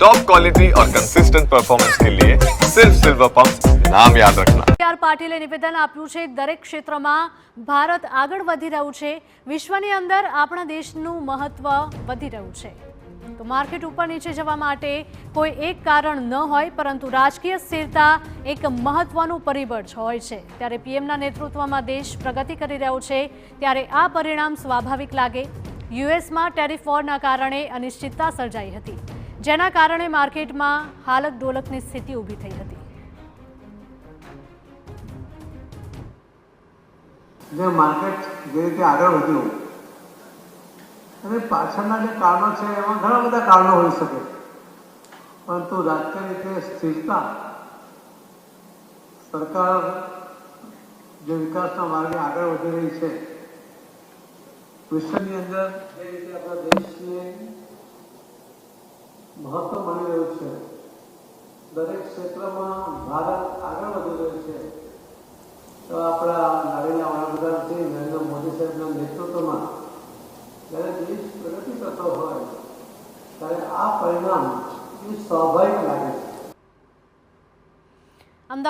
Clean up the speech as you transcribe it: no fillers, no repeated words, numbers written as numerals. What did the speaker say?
Top quality और consistent performance के लिए सिर्फ सिल्वर पंप नाम याद रखना। આર પાટીલે નિવેદન આપ્યું છે દરેક ક્ષેત્રમાં ભારત આગળ વધી રહ્યું છે, વિશ્વની અંદર આપણા દેશનું મહત્વ વધી રહ્યું છે। તો માર્કેટ ઉપર નીચે જવા માટે કોઈ એક કારણ ન હોય, પરંતુ રાજકીય સ્થિરતા એક મહત્વનું પરિબળ હોય છે। ત્યારે પીએમના નેતૃત્વમાં દેશ પ્રગતિ કરી રહ્યો છે, ત્યારે આ પરિણામ સ્વાભાવિક લાગે। યુએસમાં ટેરિફ વોરના કારણે અનિશ્ચિતતા સર્જાઈ હતી, જેના કારણે માર્કેટમાં હાલક ડોલકની સ્થિતિ ઊભી થઈ હતી। જે માર્કેટ જે રીતે આગળ વધ્યું અને પાછળના જે કારણો છે એમાં ઘણા બધા કારણો હોઈ શકે, પરંતુ રાજકીય રીતે સ્થિરતા, સરકાર જે વિકાસના માર્ગે આગળ વધી રહી છે, વિશ્વની અંદર જે રીતે આપણા દેશને મહત્વ મળી રહ્યું છે, દરેક ક્ષેત્રમાં ભારત આગળ વધી રહ્યું છે, તો આપણા લાડીના વડાપ્રધાન શ્રી નરેન્દ્ર મોદી સાહેબના નેતૃત્વમાં જ્યારે દેશ પ્રગતિ કરતો હોય ત્યારે આ પરિણામ એ સ્વાભાવિક લાગે છે।